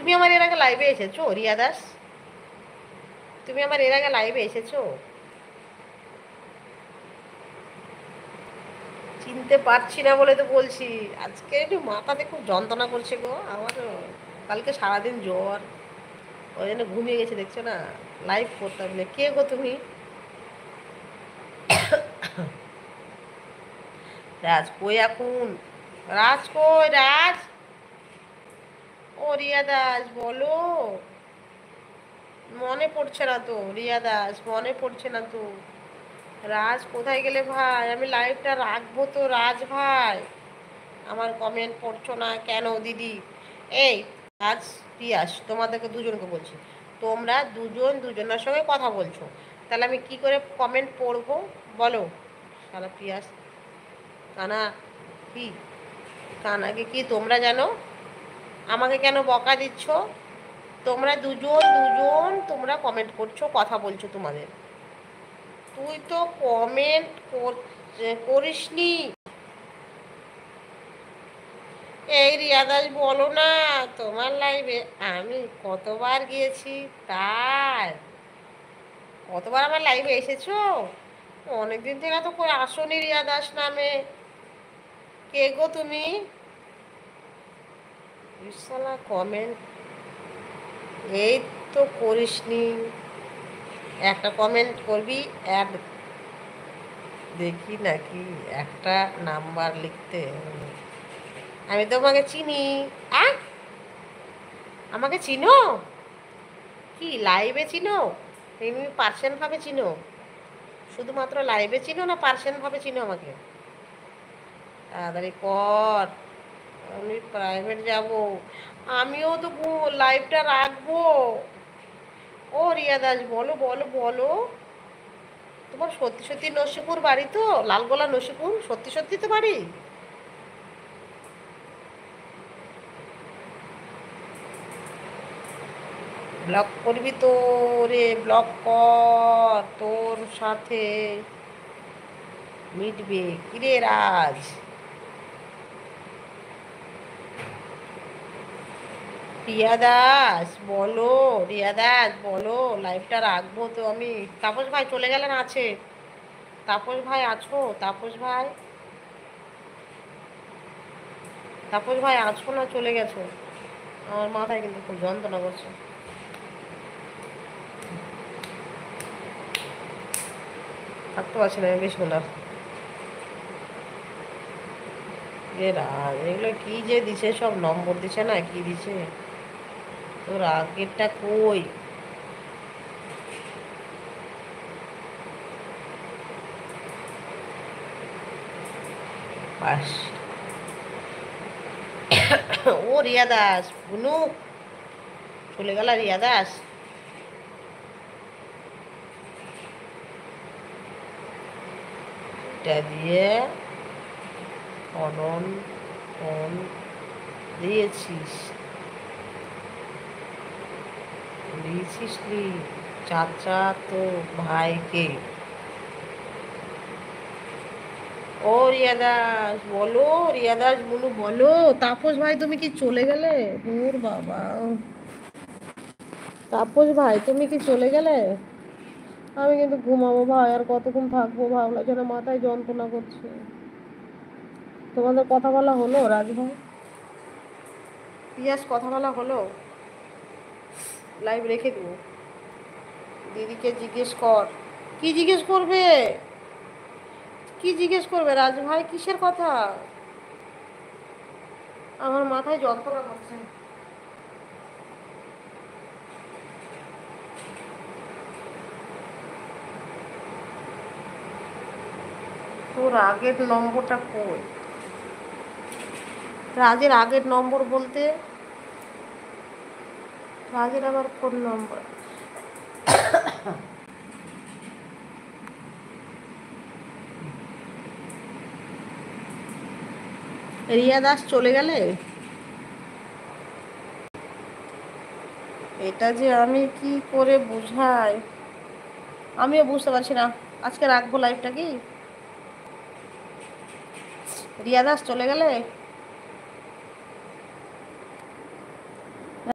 তুমি আমার এর আগে লাইভে এসেছো রিয়া দাস? তুমি আমার এর আগে লাইভে এসেছো? চিনতে পারছি না বলে তো বলছি। আজকে একটু মাথাতে খুব যন্ত্রণা করছে গো আমার। কালকে সারাদিন জ্বর, ওই জন্য ঘুমিয়ে গেছে দেখছো না। লাইভ করতাম না। কে গো তুমি? রাজ কই এখন? রাজ কই রাজ? ও রিয়া দাস বলো। মনে পড়ছে না তো রিয়া দাস, মনে পড়ছে না তো। রাজ কোথায় গেলে ভাই? আমি লাইভটা রাখবো তো রাজ ভাই। আমার কমেন্ট পড়ছো না কেন দিদি? এই রাজ, পিয়াস, তোমাদেরকে দুজনকে বলছি, তোমরা দুজন দুজনের সঙ্গে কথা বলছো, তাহলে আমি কি করে কমেন্ট পড়বো বলো? সারা পিয়াস কানা কি? কানাকে কি তোমরা জানো? আমাকে কেন বকা দিচ্ছ? তোমরা দুজন দুজন তোমরা কমেন্ট করছো, কথা বলছো তোমাদের। তুই তো কমেন্ট করিসনি। এই রিয়া দাস বলো না, তোমার লাইভে আমি কতবার গিয়েছি তার? কতবার আমার লাইভে এসেছো? অনেকদিন থেকে তো কই আসনি রিয়া দাস নামে। কে গো তুমি? বিশালা কমেন্ট এই তো করিসনি। একটা কমেন্ট করবি, অ্যাড দেখি নাকি একটা নাম্বার লিখতে। আমি তোমাকে চিনি। আ আমাকে চিনো? কি লাইভে চিনো? এমনি পার্সেন্ট ভাবে চিনো? শুধুমাত্র লাইভে চিনো না পার্সেন্ট ভাবে চিনো আমাকে? তাড়াতাড়ি কর, আমি প্রাইভেট যাব। আমিও তো লাইভটা রাখবো। ও রিয়া দাস বলো বলো বলো। তোমার সত্যি সত্যি নসিপুর বাড়ি তো? লালগোলা নসিপুর সত্যি সত্যি তো বাড়ি? ব্লক করবি তো রে, ব্লক কর, তোর সাথে মিটবে কিরে রাজ? রিয়া দাস বলো, রিয়া দাস বলো, লাইভটা রাখবো তো আমি। তাপস ভাই চলে গেলেন? আছে তাপস ভাই, আছো তাপস ভাই? তাপস ভাই আছো না চলে গেছো? আমার মাথায় কিন্তু খুব যন্ত্রণা করছে। থাকতে পারছি না আমি বেশিক্ষণ আর। এগুলো কি যে দিছে, সব নম্বর দিছে না কি দিছে? তোর আগেরটা কই? বাস। ও রিয়া দাস বুনু চলে গেল রিয়া দাস। এটা দিয়ে ফোন ফোন দিয়েছিস? দিয়েছিস নি চাচা তো ভাইকে? ও রিয়া দাস বলো, রিয়া দাস বলো বলো। তাপস ভাই তুমি কি চলে গেলে? দূর বাবা। তাপস ভাই তুমি কি চলে গেলে? আমি কিন্তু ঘুমাবো ভাই, আর কতক্ষণ থাকবো ভাবলা যেন মাথায় যন্ত্রণা করছে। তোমাদের কথা বলা হলো রাজ ভাই? পিয়াস কথা বলা হলো? লাইভ রেখে দেবো। দিদিকে জিজ্ঞেস কর। কি জিজ্ঞেস করবে? কি জিজ্ঞেস করবে রাজ ভাই? কিসের কথা? আমার মাথায় যন্ত্রণা করছে। তোর আগের নম্বরটা কই? রাজের আগের নম্বর বলতে? রাজের আবার কোন নম্বর? রিয়া দাস চলে গেলে? এটা যে আমি কি করে বুঝাই, আমিও বুঝতে পারছি না। আজকে রাখবো লাইভটা কি? রিয়া দাস চলে গেলে?